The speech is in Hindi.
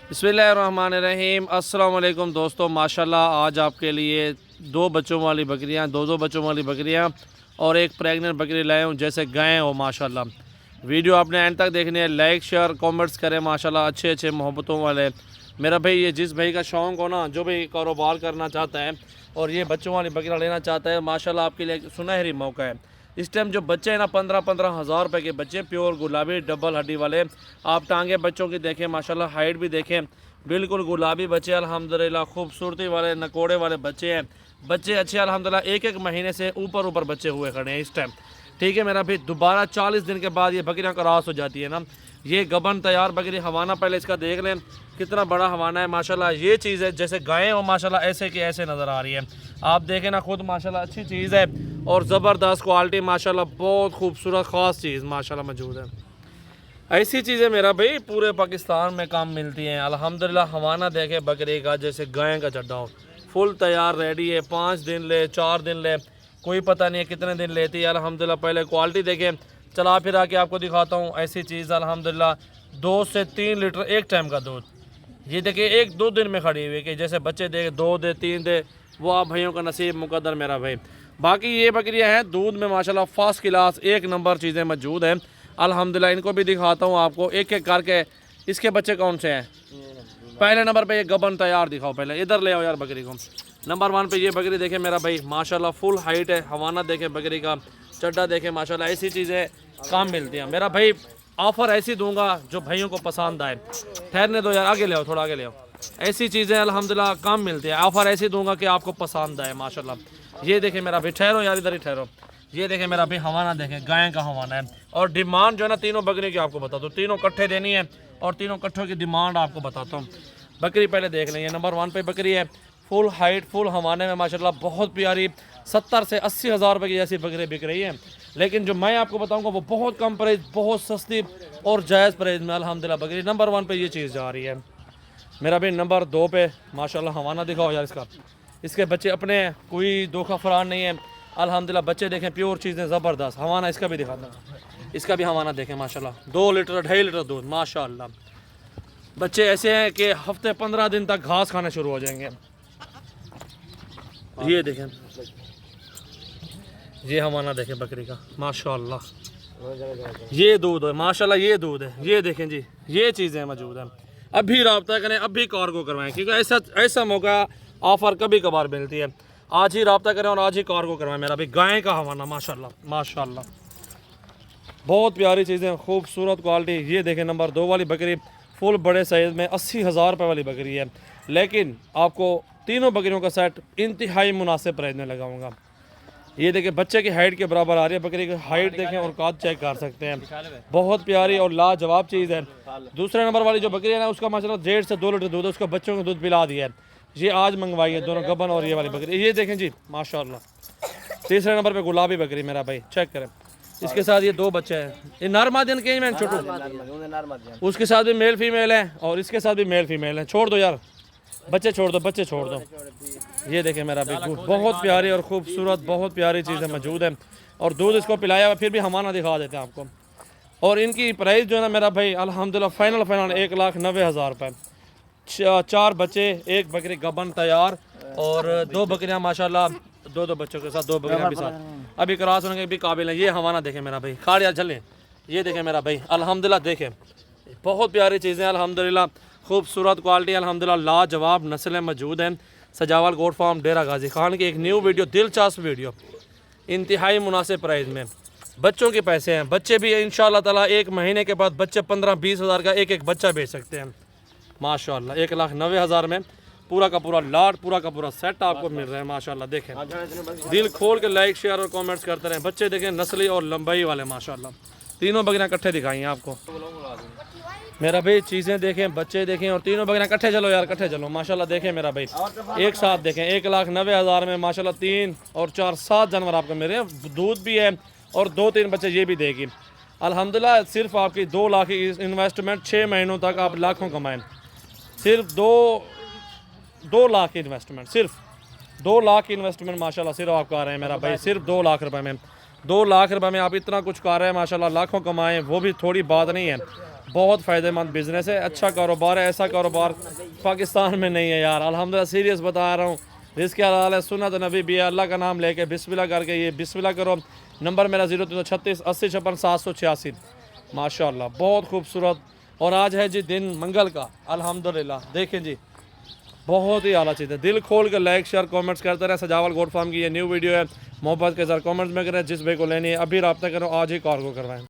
बिस्मिल्लाहिर्रहमानिर्रहीम। अस्सलाम वालेकुम दोस्तों, माशाल्लाह आज आपके लिए दो बच्चों वाली बकरियां, दो बच्चों वाली बकरियां और एक प्रेग्नेंट बकरी लाए हूँ, जैसे गायें हो माशाल्लाह। वीडियो आपने एंड तक देखनी है, लाइक शेयर कमेंट्स करें माशाल्लाह, अच्छे अच्छे मोहब्बतों वाले। मेरा भाई ये जिस भाई का शौक़ हो ना, जो भी कारोबार करना चाहता है और ये बच्चों वाली बकरियाँ लेना चाहता है, माशाल्लाह आपके लिए एक सुनहरी मौका है। इस टाइम जो बच्चे हैं ना, 15-15 हज़ार रुपये के बच्चे, प्योर गुलाबी डबल हड्डी वाले। आप टांगे बच्चों की देखें माशाल्लाह, हाइट भी देखें, बिल्कुल गुलाबी बच्चे अल्हम्दुलिल्लाह, खूबसूरती वाले नकोड़े वाले बच्चे हैं। बच्चे अच्छे अल्हम्दुलिल्लाह, एक महीने से ऊपर बच्चे हुए खड़े हैं इस टाइम। ठीक है मेरा भाई, दोबारा 40 दिन के बाद ये बकरियाँ क्रॉस हो जाती है ना। ये गबन तैयार बकरी, हवाना पहले इसका देख लें कितना बड़ा हवाना है माशाल्लाह। ये चीज़ है जैसे गायें हो माशाल्लाह, ऐसे की ऐसे नज़र आ रही है। आप देखें ना खुद माशाल्लाह, अच्छी चीज़ है और ज़बरदस्त क्वालिटी माशाल्लाह, बहुत खूबसूरत ख़ास चीज़ माशाल्लाह मौजूद है। ऐसी चीज़ें मेरा भाई पूरे पाकिस्तान में काम मिलती हैं अल्हम्दुलिल्लाह। हवाना देखे बकरी का जैसे गाय का चड्डा हो, फुल तैयार रेडी है, 5 दिन ले 4 दिन ले, कोई पता नहीं है कितने दिन लेती है अल्हम्दुलिल्लाह। पहले क्वालिटी देखें, चला फिर आके आपको दिखाता हूँ ऐसी चीज़ अल्हम्दुलिल्लाह। 2 से 3 लीटर एक टाइम का दूध, ये देखिए एक दो दिन में खड़ी हुई कि जैसे बच्चे दे 2 दे 3 दे, वो आप भाइयों का नसीब मुकद्दर मेरा भाई। बाकी ये बकरियां हैं दूध में माशाल्लाह फर्स्ट क्लास एक नंबर चीज़ें मौजूद हैं अल्हम्दुलिल्लाह। इनको भी दिखाता हूँ आपको एक एक करके। इसके बच्चे कौन से हैं? पहले नंबर पे ये गबन तैयार दिखाओ, पहले इधर ले आओ यार बकरी को। नंबर 1 पे ये बकरी देखे मेरा भाई माशाल्लाह, फुल हाइट है, हवाना देखे बकरी का, चड्डा देखे माशाल्लाह। ऐसी चीज़ें काम मिलती हैं मेरा भाई। ऑफ़र ऐसी दूंगा जो भाइयों को पसंद आए। ठहरने दो यार, आगे ले आओ, थोड़ा आगे ले आओ। ऐसी चीज़ें अल्हम्दुलिल्लाह काम मिलती है। ऑफ़र ऐसी दूंगा कि आपको पसंद आए माशाल्लाह। ये देखें मेरा भाई, ठहरो यार, इधर ही ठहरो। ये देखें मेरा भाई, हवाना देखें, गाय का हवाना है। और डिमांड जो है ना तीनों बकरी की आपको बताता हूँ, तीनों इकट्ठे देनी है और तीनों इकट्ठों की डिमांड आपको बताता हूँ। बकरी पहले देख लेंगे। नंबर 1 पे बकरी है, फुल हाइट फुल हवाने में माशाल्लाह, बहुत प्यारी। 70 से 80 हज़ार रुपये की जैसी बकरी बिक रही है, लेकिन जो मैं आपको बताऊंगा वो बहुत कम प्राइस, बहुत सस्ती और जायज़ प्राइस में अल्हम्दुलिल्लाह बकरी। नंबर 1 पे ये चीज़ जा रही है मेरा भाई। नंबर 2 पे माशाल्लाह हवाना दिखाओ यार इसका। इसके बच्चे अपने हैं, कोई धोखा फरान नहीं है अल्हम्दुलिल्लाह। बच्चे देखें प्योर चीज़ें ज़बरदस्त। हवाना इसका भी दिखाता हूँ, इसका भी हवाना देखें माशाल्लाह, 2 लीटर 2.5 लीटर दूध माशाल्लाह। बच्चे ऐसे हैं कि हफ्ते 15 दिन तक घास खाने शुरू हो जाएंगे। ये देखें, ये हवाना देखें बकरी का माशाल्लाह। ये दूध है माशाल्लाह, ये दूध है। ये देखें जी, ये चीज़ें मौजूद हैं। अभी रब्ता करें, अभी कार्गो करवाएं, क्योंकि ऐसा मौका ऑफ़र कभी कभार मिलती है। आज ही रब्ता करें और आज ही कार्गो करवाएं मेरा भाई। गाय का हवाना माशाल्लाह माशाल्लाह, बहुत प्यारी चीज़ें, खूबसूरत क्वालिटी। ये देखें नंबर 2 वाली बकरी, फुल बड़े साइज़ में 80 हज़ार रुपये वाली बकरी है, लेकिन आपको तीनों बकरियों का सेट इंतहाई मुनासिब प्राइस में लगाऊंगा। ये देखें बच्चे की हाइट के बराबर आ रही है बकरी की हाइट, देखें और काद चेक कर सकते हैं, बहुत प्यारी और लाजवाब चीज़ है। दूसरे नंबर वाली जो बकरी है ना, उसका माशाल्लाह 1.5 से 2 लीटर दूध है, उसका बच्चों को दूध पिला दिया है। ये आज मंगवाई है दोनों, गबन और ये वाली बकरी। ये देखें जी माशाल्लाह। तीसरे नंबर पे गुलाबी बकरी मेरा भाई, चेक करें। इसके साथ ये 2 बच्चे हैं, ये नर मादियन के हैं छोटू, उसके साथ भी मेल फीमेल है और इसके साथ भी मेल फीमेल है। छोड़ दो यार बच्चे, छोड़ दो बच्चे, छोड़ दो। ये देखें मेरा भाई, बहुत प्यारी और खूबसूरत, बहुत प्यारी चीज़ें मौजूद हैं और दूध इसको पिलाया हुआ, फिर भी हमारा दिखा देते हैं आपको। और इनकी प्राइस जो है ना मेरा भाई अल्हम्दुलिल्लाह फाइनल 1,90,000 रुपये। 4 बच्चे, 1 बकरी गबन तैयार और 2 बकरियां माशाल्लाह, 2 बच्चों के साथ, 2 बकरियां भी साथ अभी क्रॉस होने के भी काबिल हैं। ये हवाना देखें मेरा भाई, खाड़ यार चलें। ये देखें मेरा भाई अल्हम्दुलिल्लाह, देखें बहुत प्यारी चीज़ें अल्हम्दुलिल्लाह, खूबसूरत क्वालिटी अल्हम्दुलिल्लाह, लाजवाब नस्लें मौजूद हैं। सजावल गोट फार्म डेरा गाजी खान की एक न्यू वीडियो, दिलचस्प वीडियो, इंतहाई मुनासिब प्राइस में। बच्चों के पैसे हैं, बच्चे भी इंशाअल्लाह ताला 1 महीने के बाद बच्चे 15-20 हज़ार का एक बच्चा बेच सकते हैं माशाल्लाह। 1,90,000 में पूरा का पूरा लाट, पूरा का पूरा सेट आपको मिल रहा है माशाल्लाह। देखें दिल खोल के लाइक शेयर और कमेंट्स करते रहें। बच्चे देखें नस्ली और लंबाई वाले माशाल्लाह, तीनों बकरियां इकट्ठे दिखाई हैं आपको मेरा भाई। चीज़ें देखें, बच्चे देखें और तीनों बकरियां इकट्ठे चलो यार, इकट्ठे चलो माशाल्लाह। देखें मेरा भाई एक साथ देखें, 1,90,000 में माशाल्लाह 3 और 4 7 जानवर आपको मिल रहे हैं। दूध भी है और 2-3 बच्चे ये भी देगी अल्हम्दुलिल्लाह। सिर्फ आपकी 2 लाख की इन्वेस्टमेंट, 6 महीनों तक आप लाखों कमाएं। सिर्फ 2 लाख की इन्वेस्टमेंट, सिर्फ 2 लाख की इन्वेस्टमेंट माशाल्लाह सिर्फ आप कर रहे हैं मेरा भाई, सिर्फ 2 लाख रुपए में। 2 लाख रुपए में आप इतना कुछ कर रहे हैं माशाल्लाह, लाखों कमाएं, वो भी थोड़ी बात नहीं है। बहुत फ़ायदेमंद बिज़नेस है, अच्छा कारोबार है। ऐसा कारोबार पाकिस्तान में नहीं है यार, अल्हम्दुलिल्लाह सीरियस बता रहा हूँ। रिज़्क़ हलाल है, सुन्नत नबी भी है। अल्लाह का नाम लेके बिस्मिल्लाह करके ये बिस्मिल्लाह करो। नंबर मेरा 0336 80 56 786। माशाअल्लाह बहुत खूबसूरत। और आज है जी दिन मंगल का, अल्हम्दुलिल्लाह। देखें जी, बहुत ही आला चीज़ है। दिल खोल कर लाइक शेयर कमेंट्स करते रहे। सजावल गोट फार्म की ये न्यू वीडियो है, मोहब्बत के साथ कमेंट्स में करें। जिस भाई को लेनी है अभी रब्ता करो, आज ही कार्गो करवाएं।